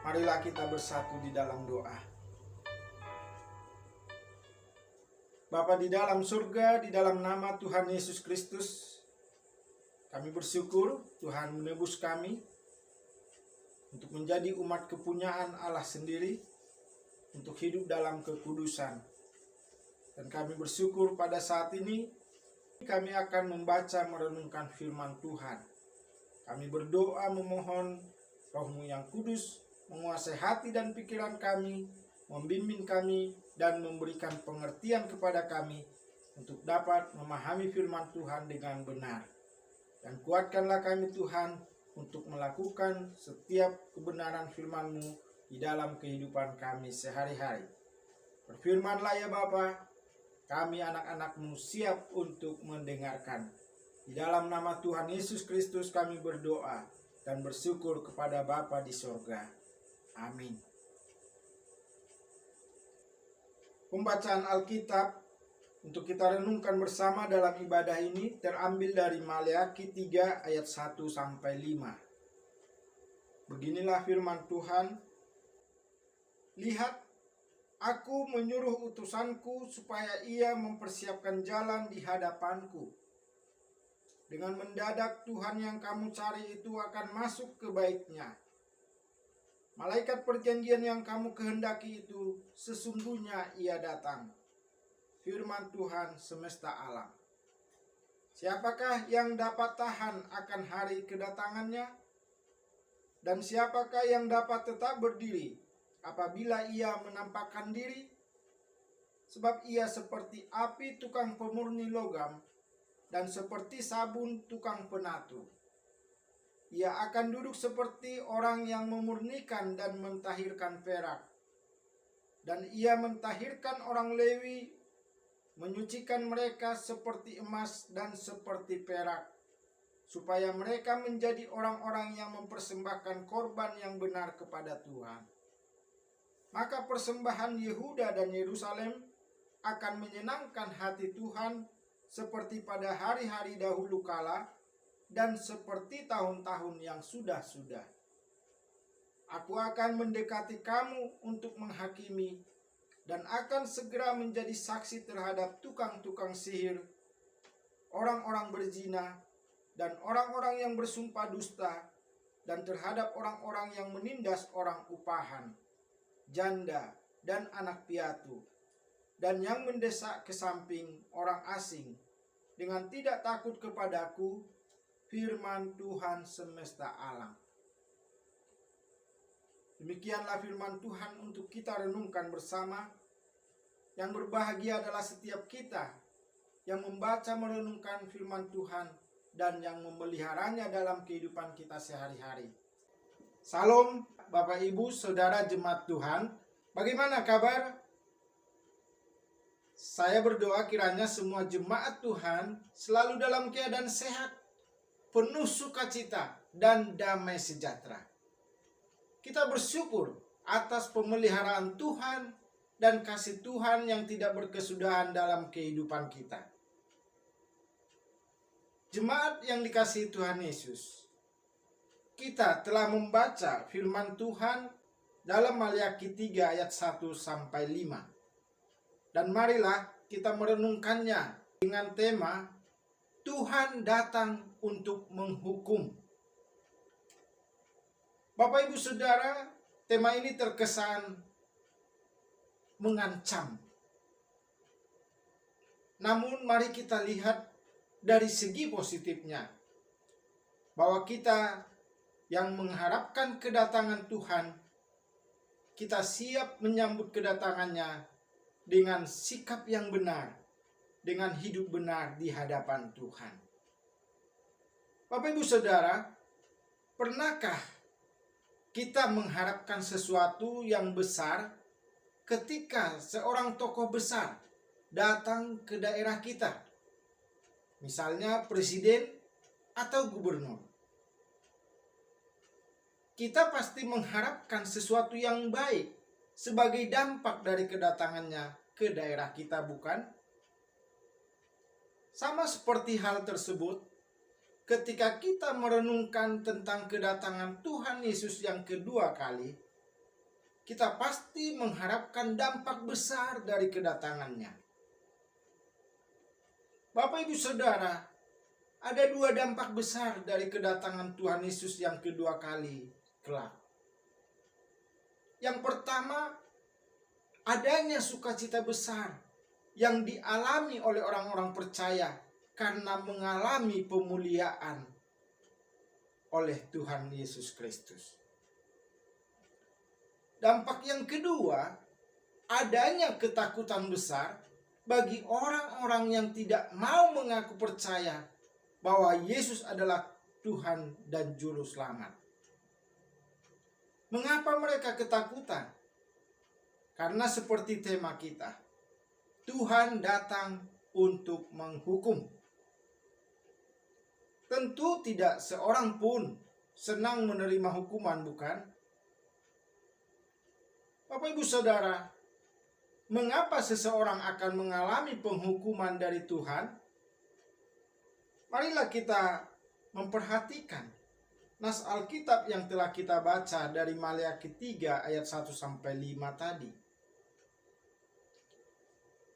Marilah kita bersatu di dalam doa. Bapa di dalam surga, di dalam nama Tuhan Yesus Kristus, kami bersyukur Tuhan menebus kami untuk menjadi umat kepunyaan Allah sendiri, untuk hidup dalam kekudusan. Dan kami bersyukur pada saat ini kami akan membaca merenungkan firman Tuhan. Kami berdoa memohon Roh-Mu yang kudus menguasai hati dan pikiran kami, membimbing kami dan memberikan pengertian kepada kami untuk dapat memahami firman Tuhan dengan benar. Dan kuatkanlah kami Tuhan untuk melakukan setiap kebenaran firman-Mu di dalam kehidupan kami sehari-hari. Berfirmanlah ya Bapa, kami anak-anak-Mu siap untuk mendengarkan. Di dalam nama Tuhan Yesus Kristus kami berdoa dan bersyukur kepada Bapa di sorga. Amin. Pembacaan Alkitab untuk kita renungkan bersama dalam ibadah ini terambil dari Maleakhi 3 ayat 1-5. Beginilah firman Tuhan. Lihat, aku menyuruh utusanku supaya ia mempersiapkan jalan di hadapanku. Dengan mendadak Tuhan yang kamu cari itu akan masuk ke baitnya. Malaikat perjanjian yang kamu kehendaki itu sesungguhnya ia datang. Firman Tuhan semesta alam. Siapakah yang dapat tahan akan hari kedatangannya? Dan siapakah yang dapat tetap berdiri apabila ia menampakkan diri? Sebab ia seperti api tukang pemurni logam dan seperti sabun tukang penatu. Ia akan duduk seperti orang yang memurnikan dan mentahirkan perak. Dan ia mentahirkan orang Lewi, menyucikan mereka seperti emas dan seperti perak, supaya mereka menjadi orang-orang yang mempersembahkan korban yang benar kepada Tuhan. Maka persembahan Yehuda dan Yerusalem akan menyenangkan hati Tuhan seperti pada hari-hari dahulu kala, dan seperti tahun-tahun yang sudah-sudah. Aku akan mendekati kamu untuk menghakimi, dan akan segera menjadi saksi terhadap tukang-tukang sihir, orang-orang berzina, dan orang-orang yang bersumpah dusta, dan terhadap orang-orang yang menindas orang upahan, janda, dan anak piatu, dan yang mendesak ke samping orang asing, dengan tidak takut kepadaku, firman Tuhan semesta alam. Demikianlah firman Tuhan untuk kita renungkan bersama. Yang berbahagia adalah setiap kita yang membaca merenungkan firman Tuhan dan yang memeliharanya dalam kehidupan kita sehari-hari. Salam Bapak Ibu Saudara Jemaat Tuhan. Bagaimana kabar? Saya berdoa kiranya semua jemaat Tuhan selalu dalam keadaan sehat, penuh sukacita dan damai sejahtera. Kita bersyukur atas pemeliharaan Tuhan dan kasih Tuhan yang tidak berkesudahan dalam kehidupan kita. Jemaat yang dikasihi Tuhan Yesus, kita telah membaca firman Tuhan dalam Maleakhi 3 ayat 1-5. Dan marilah kita merenungkannya dengan tema Tuhan datang untuk menghukum. Bapak Ibu Saudara, tema ini terkesan mengancam. Namun mari kita lihat dari segi positifnya, bahwa kita yang mengharapkan kedatangan Tuhan, kita siap menyambut kedatangannya dengan sikap yang benar, dengan hidup benar di hadapan Tuhan. Bapak Ibu Saudara, pernahkah kita mengharapkan sesuatu yang besar ketika seorang tokoh besar datang ke daerah kita? Misalnya presiden atau gubernur. Kita pasti mengharapkan sesuatu yang baik sebagai dampak dari kedatangannya ke daerah kita, bukan? Sama seperti hal tersebut, ketika kita merenungkan tentang kedatangan Tuhan Yesus yang kedua kali, kita pasti mengharapkan dampak besar dari kedatangannya. Bapak Ibu Saudara, ada dua dampak besar dari kedatangan Tuhan Yesus yang kedua kali kelak. Yang pertama, adanya sukacita besar yang dialami oleh orang-orang percaya karena mengalami pemuliaan oleh Tuhan Yesus Kristus. Dampak yang kedua, adanya ketakutan besar bagi orang-orang yang tidak mau mengaku percaya bahwa Yesus adalah Tuhan dan Juru Selamat. Mengapa mereka ketakutan? Karena seperti tema kita, Tuhan datang untuk menghukum. Tentu tidak seorang pun senang menerima hukuman, bukan? Bapak Ibu Saudara, mengapa seseorang akan mengalami penghukuman dari Tuhan? Marilah kita memperhatikan nas Alkitab yang telah kita baca dari Maleakhi 3 ayat 1-5 tadi.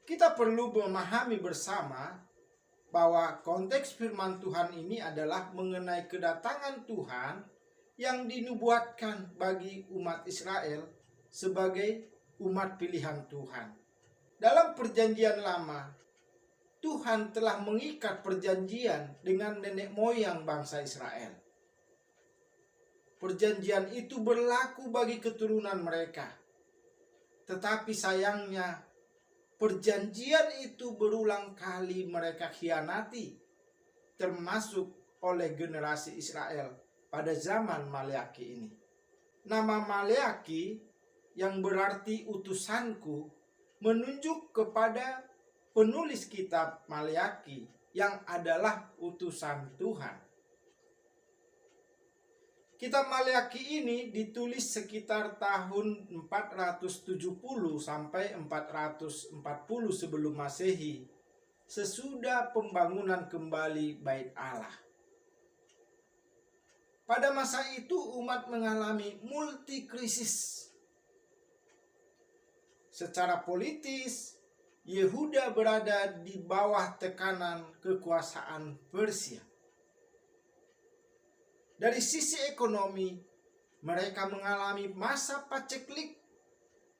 Kita perlu memahami bersama bahwa konteks firman Tuhan ini adalah mengenai kedatangan Tuhan yang dinubuatkan bagi umat Israel sebagai umat pilihan Tuhan. Dalam perjanjian lama, Tuhan telah mengikat perjanjian dengan nenek moyang bangsa Israel. Perjanjian itu berlaku bagi keturunan mereka. Tetapi sayangnya, perjanjian itu berulang kali mereka khianati, termasuk oleh generasi Israel pada zaman Maleakhi ini. Nama Maleakhi yang berarti utusanku menunjuk kepada penulis kitab Maleakhi yang adalah utusan Tuhan. Kitab Maleakhi ini ditulis sekitar tahun 470 sampai 440 sebelum Masehi, sesudah pembangunan kembali Bait Allah. Pada masa itu umat mengalami multi krisis. Secara politis, Yehuda berada di bawah tekanan kekuasaan Persia. Dari sisi ekonomi, mereka mengalami masa paceklik,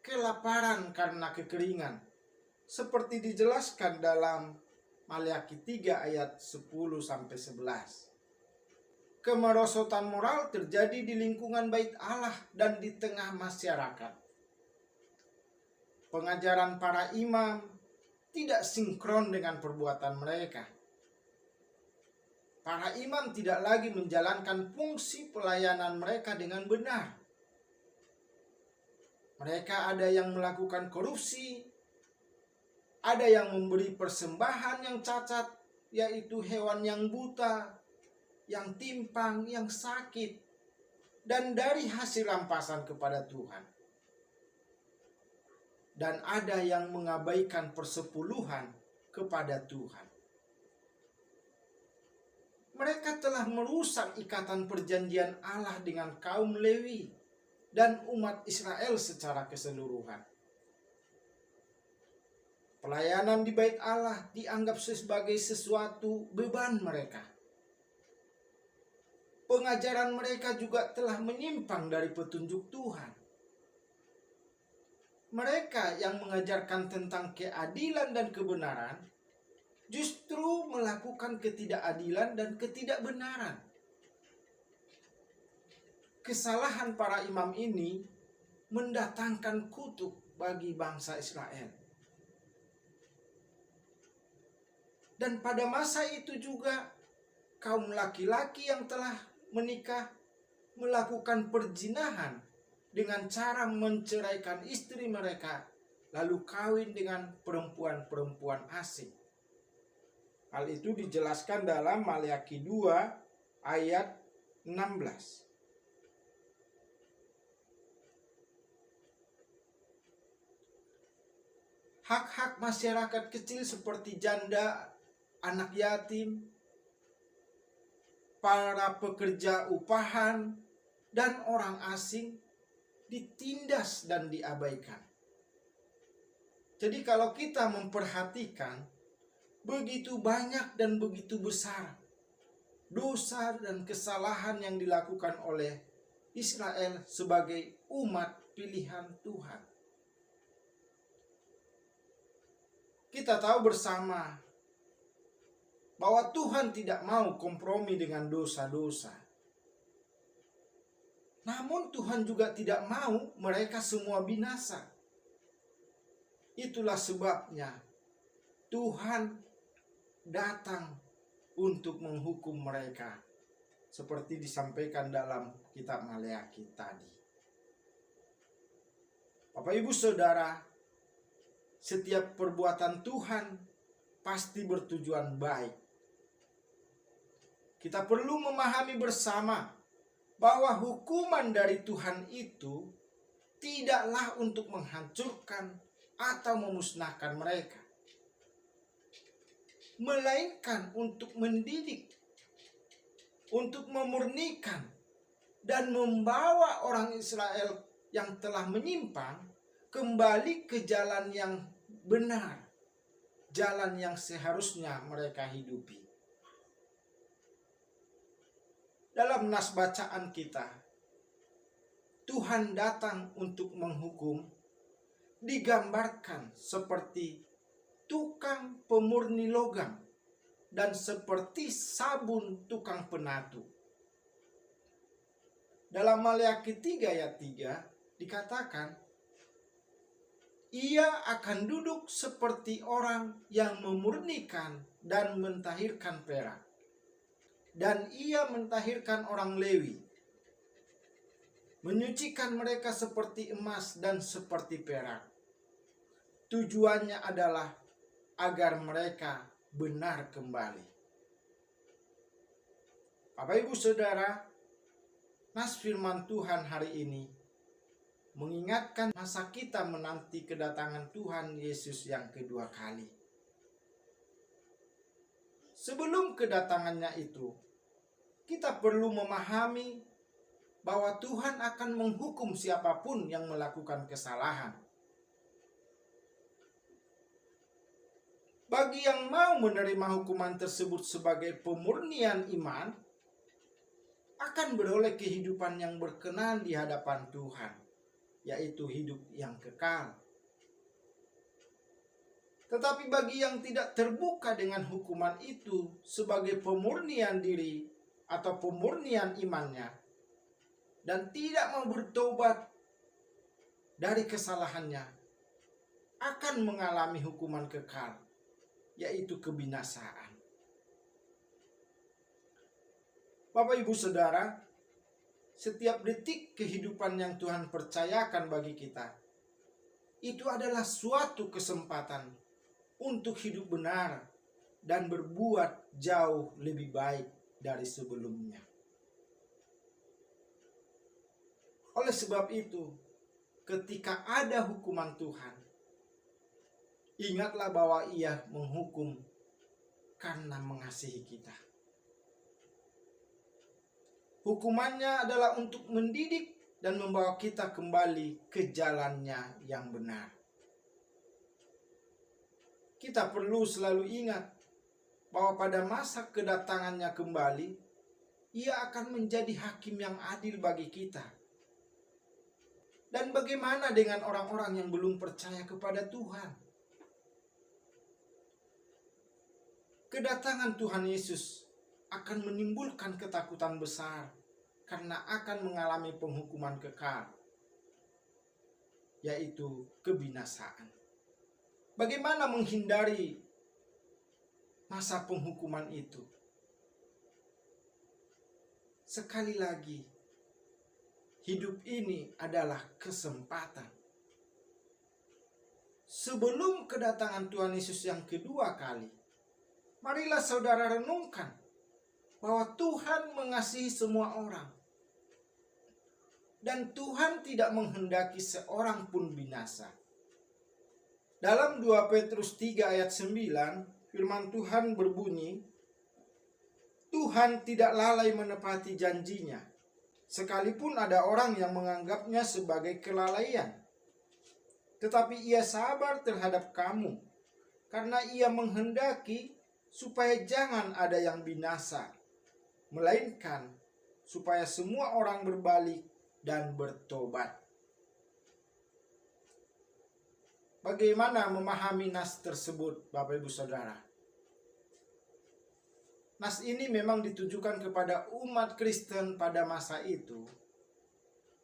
kelaparan karena kekeringan, seperti dijelaskan dalam Maleakhi 3 ayat 10-11. Kemerosotan moral terjadi di lingkungan Bait Allah dan di tengah masyarakat. Pengajaran para imam tidak sinkron dengan perbuatan mereka. Para imam tidak lagi menjalankan fungsi pelayanan mereka dengan benar. Mereka ada yang melakukan korupsi, ada yang memberi persembahan yang cacat, yaitu hewan yang buta, yang timpang, yang sakit, dan dari hasil rampasan kepada Tuhan. Dan ada yang mengabaikan persepuluhan kepada Tuhan. Mereka telah merusak ikatan perjanjian Allah dengan kaum Lewi dan umat Israel secara keseluruhan. Pelayanan di Bait Allah dianggap sebagai sesuatu beban mereka. Pengajaran mereka juga telah menyimpang dari petunjuk Tuhan. Mereka yang mengajarkan tentang keadilan dan kebenaran justru melakukan ketidakadilan dan ketidakbenaran. Kesalahan para imam ini mendatangkan kutuk bagi bangsa Israel. Dan pada masa itu juga kaum laki-laki yang telah menikah melakukan perzinahan dengan cara menceraikan istri mereka lalu kawin dengan perempuan-perempuan asing. Hal itu dijelaskan dalam Maleakhi 2 ayat 16. Hak-hak masyarakat kecil seperti janda, anak yatim, para pekerja upahan, dan orang asing ditindas dan diabaikan. Jadi kalau kita memperhatikan, begitu banyak dan begitu besar dosa dan kesalahan yang dilakukan oleh Israel sebagai umat pilihan Tuhan. Kita tahu bersama bahwa Tuhan tidak mau kompromi dengan dosa-dosa. Namun Tuhan juga tidak mau mereka semua binasa. Itulah sebabnya Tuhan datang untuk menghukum mereka, seperti disampaikan dalam kitab Maleakhi tadi. Bapak Ibu Saudara, setiap perbuatan Tuhan pasti bertujuan baik. Kita perlu memahami bersama bahwa hukuman dari Tuhan itu tidaklah untuk menghancurkan atau memusnahkan mereka, melainkan untuk mendidik, untuk memurnikan, dan membawa orang Israel yang telah menyimpang kembali ke jalan yang benar, jalan yang seharusnya mereka hidupi. Dalam nas bacaan kita, Tuhan datang untuk menghukum, digambarkan seperti tukang pemurni logam dan seperti sabun tukang penatu. Dalam Maleakhi 3 ayat 3 dikatakan, ia akan duduk seperti orang yang memurnikan dan mentahirkan perak, dan ia mentahirkan orang Lewi, menyucikan mereka seperti emas dan seperti perak. Tujuannya adalah agar mereka benar kembali. Bapak Ibu Saudara, nas firman Tuhan hari ini mengingatkan masa kita menanti kedatangan Tuhan Yesus yang kedua kali. Sebelum kedatangannya itu, kita perlu memahami bahwa Tuhan akan menghukum siapapun yang melakukan kesalahan. Bagi yang mau menerima hukuman tersebut sebagai pemurnian iman, akan beroleh kehidupan yang berkenan di hadapan Tuhan, yaitu hidup yang kekal. Tetapi bagi yang tidak terbuka dengan hukuman itu sebagai pemurnian diri atau pemurnian imannya, dan tidak mau bertobat dari kesalahannya, akan mengalami hukuman kekal, yaitu kebinasaan. Bapak Ibu Saudara, setiap detik kehidupan yang Tuhan percayakan bagi kita, itu adalah suatu kesempatan untuk hidup benar dan berbuat jauh lebih baik dari sebelumnya. Oleh sebab itu, ketika ada hukuman Tuhan, ingatlah bahwa Ia menghukum karena mengasihi kita. Hukumannya adalah untuk mendidik dan membawa kita kembali ke jalannya yang benar. Kita perlu selalu ingat bahwa pada masa kedatangannya kembali, Ia akan menjadi hakim yang adil bagi kita. Dan bagaimana dengan orang-orang yang belum percaya kepada Tuhan? Kedatangan Tuhan Yesus akan menimbulkan ketakutan besar karena akan mengalami penghukuman kekal, yaitu kebinasaan. Bagaimana menghindari masa penghukuman itu? Sekali lagi, hidup ini adalah kesempatan. Sebelum kedatangan Tuhan Yesus yang kedua kali, marilah saudara renungkan bahwa Tuhan mengasihi semua orang. Dan Tuhan tidak menghendaki seorang pun binasa. Dalam 2 Petrus 3 ayat 9, firman Tuhan berbunyi, Tuhan tidak lalai menepati janjinya, Sekalipun ada orang yang menganggapnya sebagai kelalaian, tetapi ia sabar terhadap kamu, karena ia menghendaki supaya jangan ada yang binasa, melainkan supaya semua orang berbalik dan bertobat. Bagaimana memahami nas tersebut, Bapak Ibu Saudara? Nas ini memang ditujukan kepada umat Kristen pada masa itu,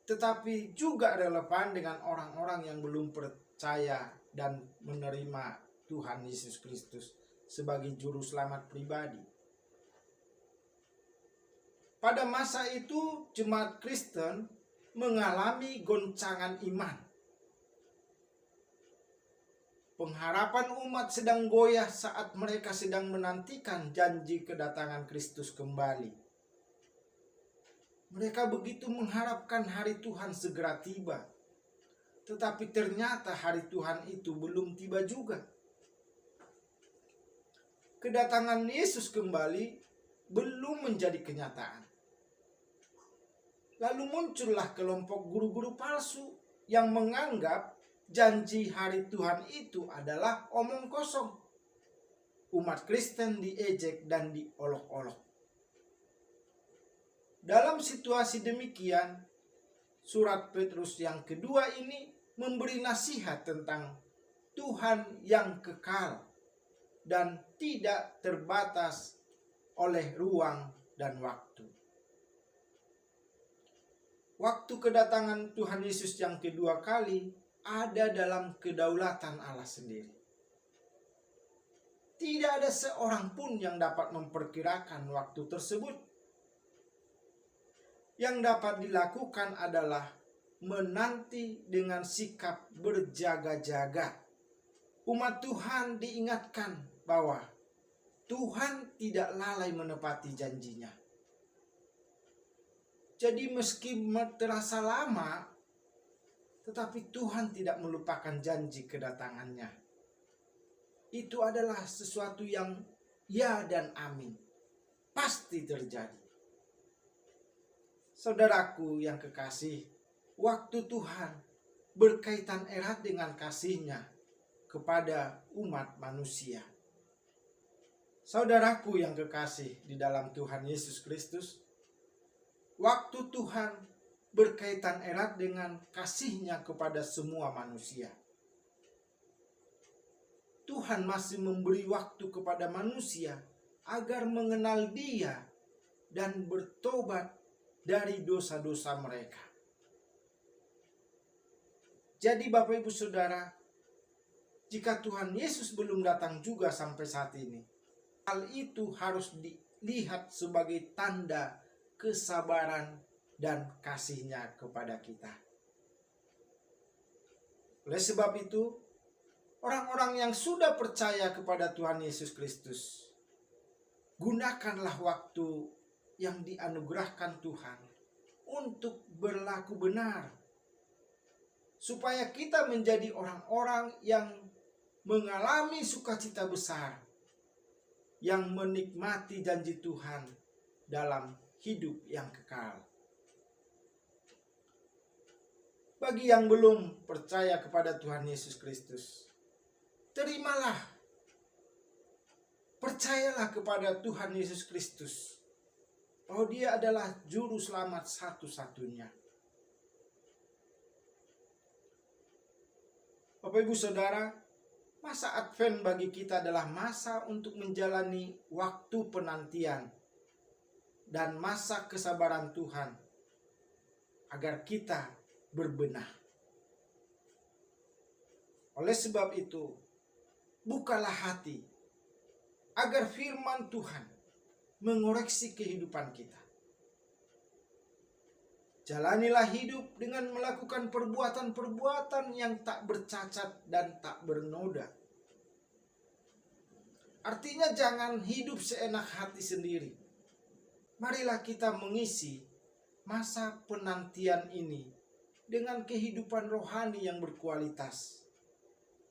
tetapi juga relevan dengan orang-orang yang belum percaya dan menerima Tuhan Yesus Kristus sebagai juru selamat pribadi. Pada masa itu, jemaat Kristen mengalami goncangan iman. Pengharapan umat sedang goyah saat mereka sedang menantikan janji kedatangan Kristus kembali. Mereka begitu mengharapkan hari Tuhan segera tiba. Tetapi ternyata hari Tuhan itu belum tiba juga. Kedatangan Yesus kembali belum menjadi kenyataan. Lalu muncullah kelompok guru-guru palsu yang menganggap janji hari Tuhan itu adalah omong kosong. Umat Kristen diejek dan diolok-olok. Dalam situasi demikian, surat Petrus yang kedua ini memberi nasihat tentang Tuhan yang kekal dan tidak terbatas oleh ruang dan waktu. Waktu kedatangan Tuhan Yesus yang kedua kali ada dalam kedaulatan Allah sendiri. Tidak ada seorang pun yang dapat memperkirakan waktu tersebut. Yang dapat dilakukan adalah menanti dengan sikap berjaga-jaga. Umat Tuhan diingatkan bahwa Tuhan tidak lalai menepati janjinya. Jadi meski terasa lama, tetapi Tuhan tidak melupakan janji kedatangannya. Itu adalah sesuatu yang ya dan amin. Pasti terjadi. Saudaraku yang kekasih, waktu Tuhan berkaitan erat dengan kasih-Nya kepada umat manusia. Saudaraku yang kekasih di dalam Tuhan Yesus Kristus, waktu Tuhan berkaitan erat dengan kasih-Nya kepada semua manusia. Tuhan masih memberi waktu kepada manusia agar mengenal Dia dan bertobat dari dosa-dosa mereka. Jadi Bapak Ibu Saudara, jika Tuhan Yesus belum datang juga sampai saat ini, hal itu harus dilihat sebagai tanda kesabaran dan kasih-Nya kepada kita. Oleh sebab itu, orang-orang yang sudah percaya kepada Tuhan Yesus Kristus, gunakanlah waktu yang dianugerahkan Tuhan untuk berlaku benar, supaya kita menjadi orang-orang yang mengalami sukacita besar, yang menikmati janji Tuhan dalam hidup yang kekal. Bagi yang belum percaya kepada Tuhan Yesus Kristus, terimalah, percayalah kepada Tuhan Yesus Kristus, bahwa Dia adalah juru selamat satu-satunya. Bapak Ibu Saudara, masa Advent bagi kita adalah masa untuk menjalani waktu penantian dan masa kesabaran Tuhan agar kita berbenah. Oleh sebab itu, bukalah hati agar firman Tuhan mengoreksi kehidupan kita. Jalanilah hidup dengan melakukan perbuatan-perbuatan yang tak bercacat dan tak bernoda. Artinya jangan hidup seenak hati sendiri. Marilah kita mengisi masa penantian ini dengan kehidupan rohani yang berkualitas,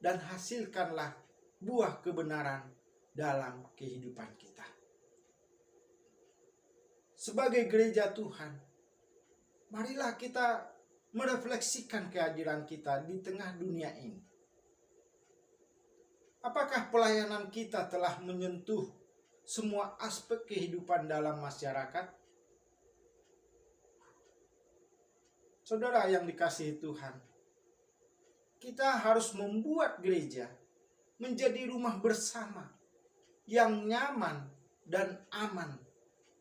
dan hasilkanlah buah kebenaran dalam kehidupan kita. Sebagai gereja Tuhan, marilah kita merefleksikan kehadiran kita di tengah dunia ini. Apakah pelayanan kita telah menyentuh semua aspek kehidupan dalam masyarakat? Saudara yang dikasihi Tuhan, kita harus membuat gereja menjadi rumah bersama yang nyaman dan aman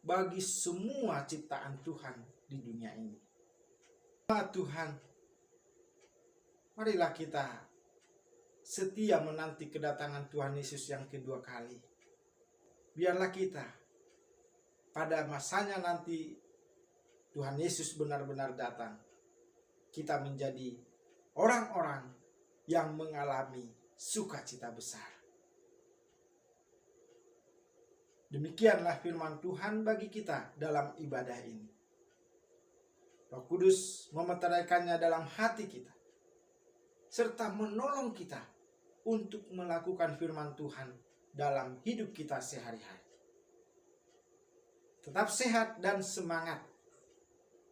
bagi semua ciptaan Tuhan di dunia ini. Tuhan, marilah kita setia menanti kedatangan Tuhan Yesus yang kedua kali. Biarlah kita pada masanya nanti Tuhan Yesus benar-benar datang, kita menjadi orang-orang yang mengalami sukacita besar. Demikianlah firman Tuhan bagi kita dalam ibadah ini. Roh Kudus memeteraikannya dalam hati kita, serta menolong kita untuk melakukan firman Tuhan dalam hidup kita sehari-hari. Tetap sehat dan semangat.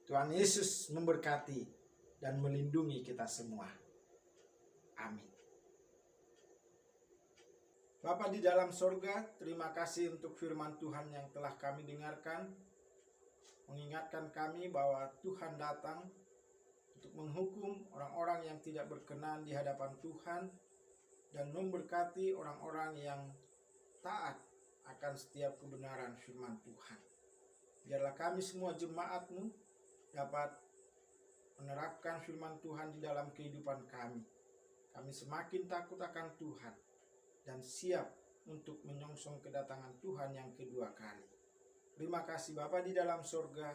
Tuhan Yesus memberkati dan melindungi kita semua. Amin. Bapa di dalam sorga, terima kasih untuk firman Tuhan yang telah kami dengarkan. Mengingatkan kami bahwa Tuhan datang untuk menghukum orang-orang yang tidak berkenan di hadapan Tuhan dan memberkati orang-orang yang taat akan setiap kebenaran firman Tuhan. Biarlah kami semua jemaat-Mu dapat menerapkan firman Tuhan di dalam kehidupan kami. Kami semakin takut akan Tuhan dan siap untuk menyongsong kedatangan Tuhan yang kedua kali. Terima kasih Bapa di dalam sorga,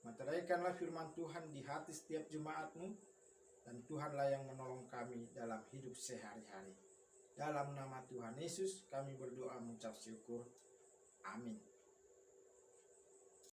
meteraikanlah firman Tuhan di hati setiap jemaat-Mu, dan Tuhanlah yang menolong kami dalam hidup sehari-hari. Dalam nama Tuhan Yesus kami berdoa mengucap syukur. Amin.